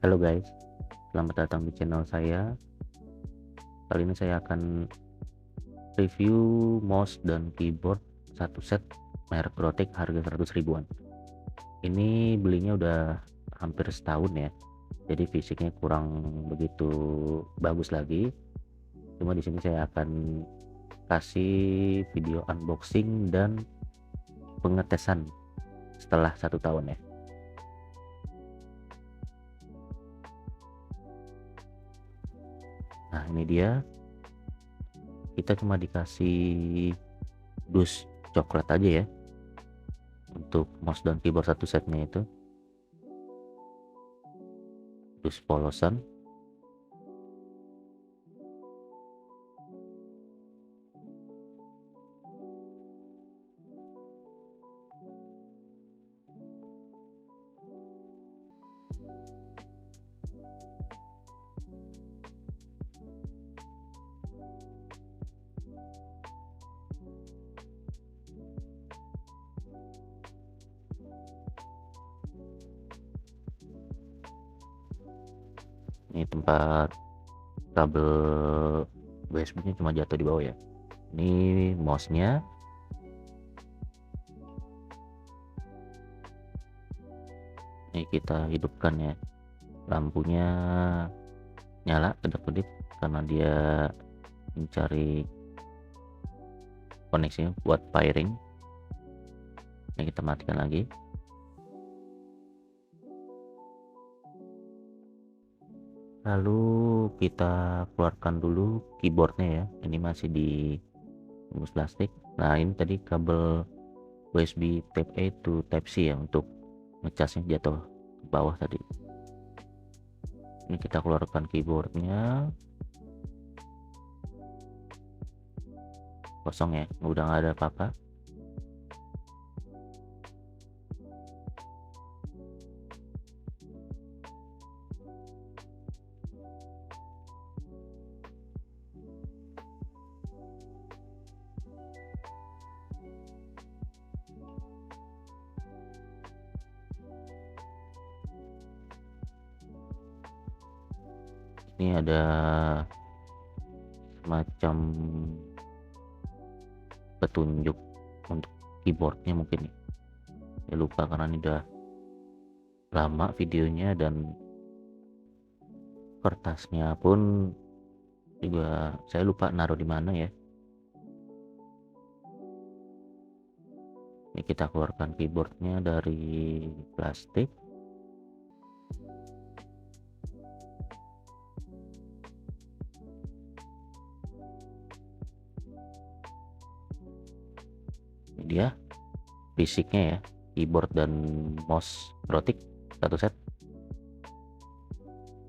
Halo guys, selamat datang di channel saya. Kali ini saya akan review mouse dan keyboard satu set merek Grotek harga 100 ribuan. Ini belinya udah hampir setahun ya, jadi fisiknya kurang begitu bagus lagi. Cuma di sini saya akan kasih video unboxing dan pengetesan setelah 1 tahun ya. Nah ini dia, kita cuma dikasih dus coklat aja ya untuk mouse dan keyboard satu setnya, itu dus polosan. Ini tempat kabel USB nya cuma jatuh di bawah ya. Ini mouse nya, ini kita hidupkan ya, lampunya nyala kedap-kedip karena dia mencari koneksinya buat pairing. Ini kita matikan lagi. Lalu kita keluarkan dulu keyboardnya ya, ini masih di bungkus plastik. Nah ini tadi kabel USB Type A to Type C ya, untuk ngecasnya jatuh ke bawah tadi. Ini kita keluarkan keyboardnya, kosong ya, udah nggak ada apa-apa. Ini ada semacam petunjuk untuk keyboardnya mungkin ya. Saya lupa karena ini udah lama videonya, dan kertasnya pun juga saya lupa naruh di mana ya. Ini kita keluarkan keyboardnya dari plastik. Ini dia fisiknya ya, keyboard dan mouse Grotek satu set.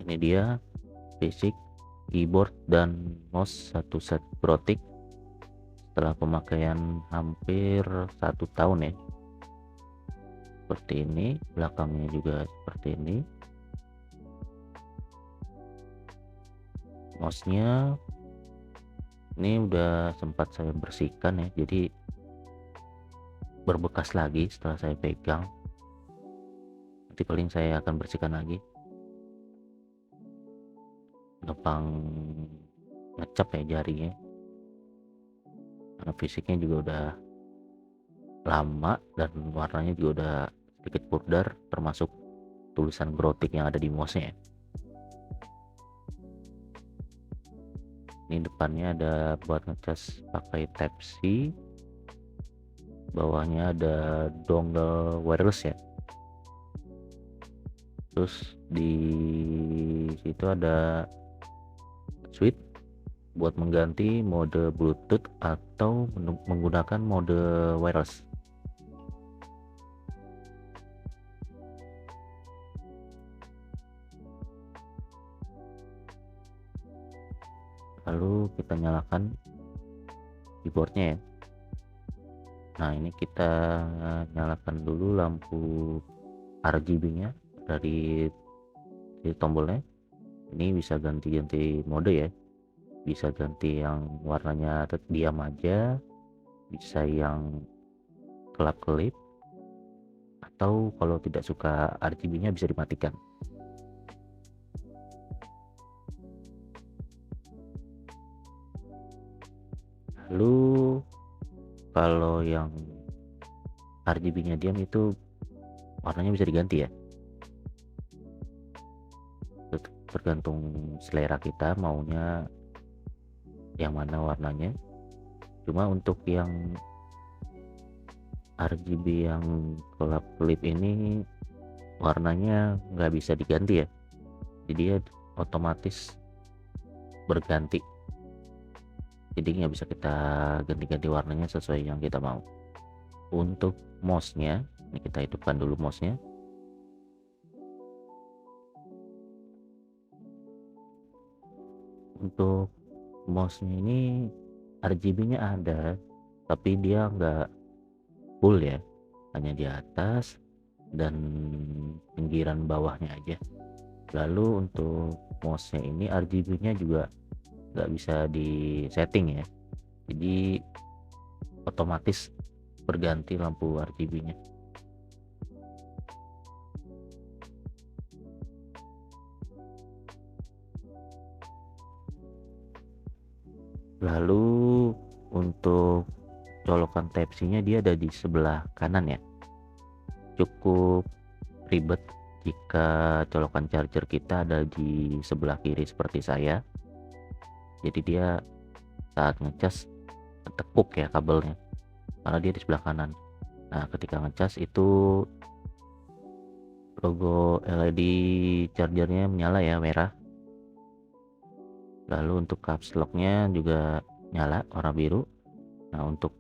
Ini dia fisik keyboard dan mouse satu set Grotek setelah pemakaian hampir 1 tahun ya. Seperti ini, belakangnya juga seperti ini. Mouse-nya ini udah sempat saya bersihkan ya, jadi berbekas lagi setelah saya pegang. Nanti paling saya akan bersihkan lagi, gampang ngecap ya jarinya, karena fisiknya juga udah lama dan warnanya juga udah sedikit pudar, termasuk tulisan Grotek yang ada di mouse-nya. Ini depannya ada buat ngecas pakai Type C, bawahnya ada dongle wireless ya, terus di situ ada switch buat mengganti mode Bluetooth atau menggunakan mode wireless. Lalu kita nyalakan keyboardnya ya. Nah ini kita nyalakan dulu lampu RGB nya dari tombolnya. Ini bisa ganti-ganti mode ya, bisa ganti yang warnanya diam aja, bisa yang kelap-kelip, atau kalau tidak suka RGB nya bisa dimatikan. Lalu kalau yang RGB-nya diam itu warnanya bisa diganti ya, tergantung selera kita maunya yang mana warnanya. Cuma untuk yang RGB yang kelap-kelip ini warnanya nggak bisa diganti ya, jadi dia otomatis berganti, jadi nggak bisa kita ganti-ganti warnanya sesuai yang kita mau. Untuk mouse-nya ini kita hidupkan dulu mouse-nya. Untuk mouse-nya ini RGB-nya ada, tapi dia nggak full ya, hanya di atas dan pinggiran bawahnya aja. Lalu untuk mouse-nya ini RGB-nya juga nggak bisa di setting ya, jadi otomatis berganti lampu RGB-nya. Lalu untuk colokan Type-C-nya dia ada di sebelah kanan ya, cukup ribet jika colokan charger kita ada di sebelah kiri seperti saya. Jadi dia saat ngecas tekuk ya kabelnya, karena dia di sebelah kanan. Nah ketika ngecas itu logo LED chargernya menyala ya, merah. Lalu untuk caps lock-nya juga nyala warna biru. Nah untuk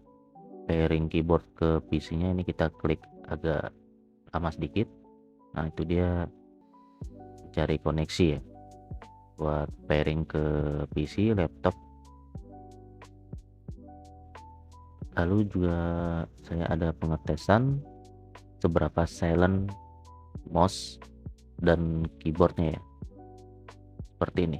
pairing keyboard ke PC-nya ini kita klik agak lama sedikit. Nah itu dia cari koneksi ya buat pairing ke PC laptop. Lalu juga saya ada pengetesan seberapa silent mouse dan keyboardnya ya, seperti ini.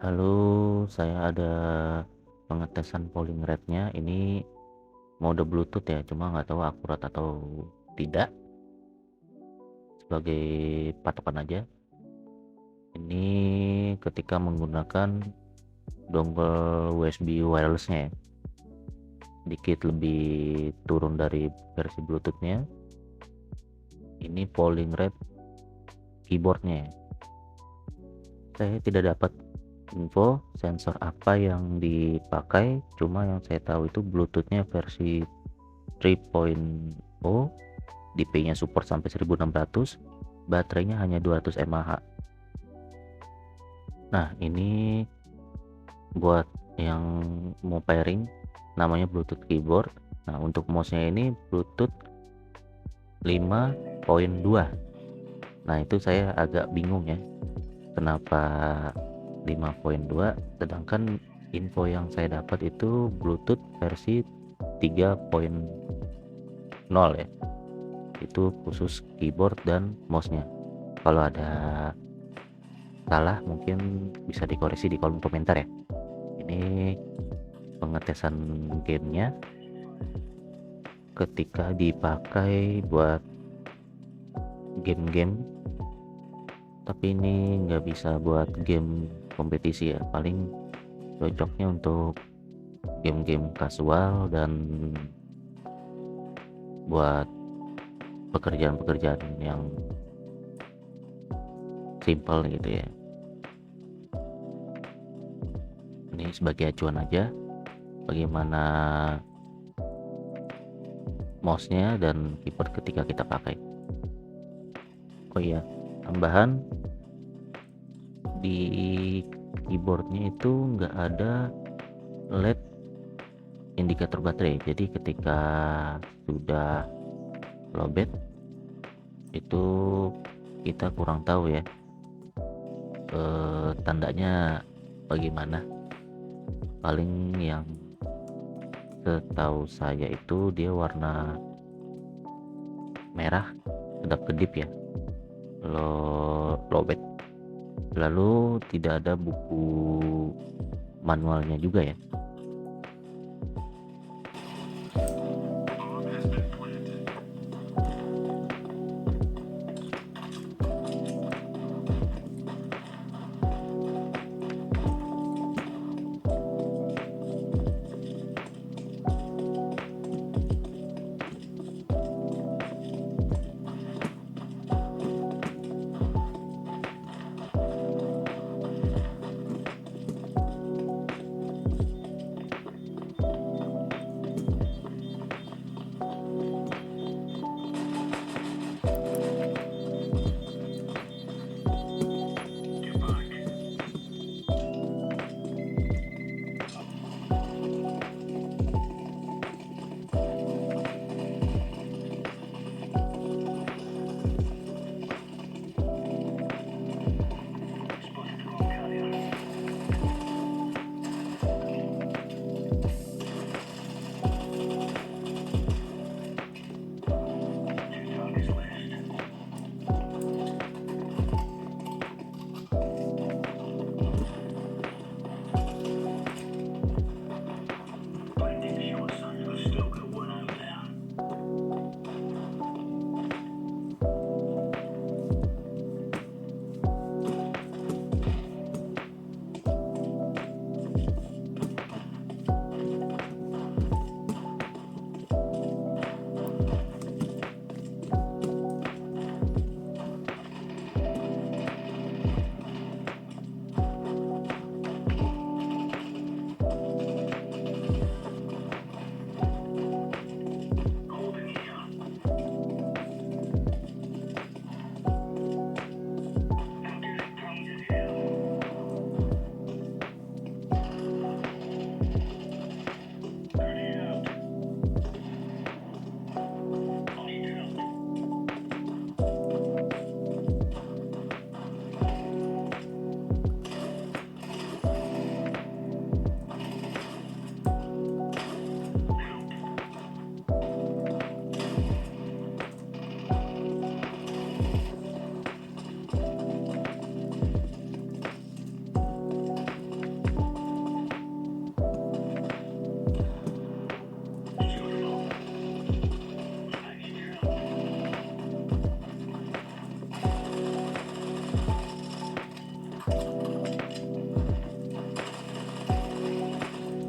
Lalu saya ada pengetesan polling rate-nya, ini mode Bluetooth ya, cuma nggak tahu akurat atau tidak, sebagai patokan aja. Ini ketika menggunakan dongle USB wirelessnya ya, sedikit lebih turun dari versi Bluetooth-nya. Ini polling rate keyboardnya ya. Saya tidak dapat info sensor apa yang dipakai, cuma yang saya tahu itu Bluetooth-nya versi 3.0, DP-nya support sampai 1600, baterainya hanya 200 mAh. Nah ini buat yang mau pairing namanya Bluetooth keyboard. Nah untuk mouse-nya ini Bluetooth 5.2. Nah itu saya agak bingung ya, kenapa 5.2 sedangkan info yang saya dapat itu Bluetooth versi 3.0 ya, itu khusus keyboard dan mouse-nya. Kalau ada salah mungkin bisa dikoreksi di kolom komentar ya. Ini pengetesan gamenya ketika dipakai buat game-game, tapi ini nggak bisa buat game kompetisi ya, paling cocoknya untuk game-game casual dan buat pekerjaan-pekerjaan yang simple gitu ya. Ini sebagai acuan aja bagaimana mouse-nya dan keyboard ketika kita pakai. Oh iya, tambahan di keyboardnya itu nggak ada LED indikator baterai, jadi ketika sudah lowbat itu kita kurang tahu ya tandanya bagaimana. Paling yang setahu saya itu dia warna merah kedap-kedip ya lowbat. Lalu tidak ada buku manualnya juga ya.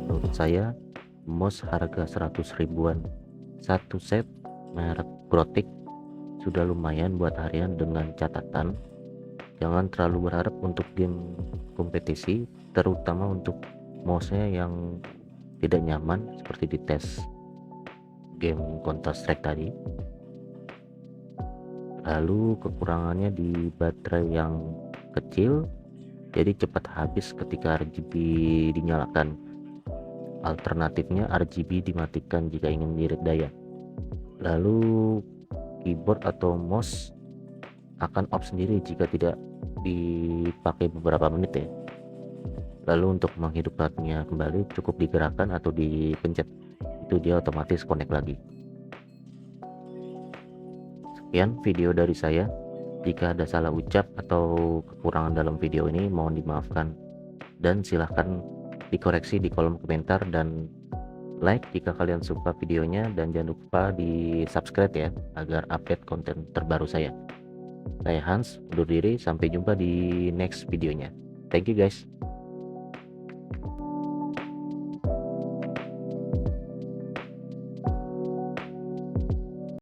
Menurut saya mouse harga 100 ribuan satu set merek Grotek sudah lumayan buat harian, dengan catatan jangan terlalu berharap untuk game kompetisi, terutama untuk mouse-nya yang tidak nyaman seperti di tes game Counter Strike tadi. Lalu kekurangannya di baterai yang kecil, jadi cepat habis ketika RGB dinyalakan. Alternatifnya RGB dimatikan jika ingin irit daya. Lalu keyboard atau mouse akan off sendiri jika tidak dipakai beberapa menit ya. Lalu untuk menghidupkannya kembali cukup digerakkan atau dipencet, itu dia otomatis connect lagi. Sekian video dari saya. Jika ada salah ucap atau kekurangan dalam video ini mohon dimaafkan, dan silahkan dikoreksi di kolom komentar, dan like jika kalian suka videonya, dan jangan lupa di subscribe ya agar update konten terbaru saya. Saya Hans undur diri, sampai jumpa di next videonya. Thank you guys.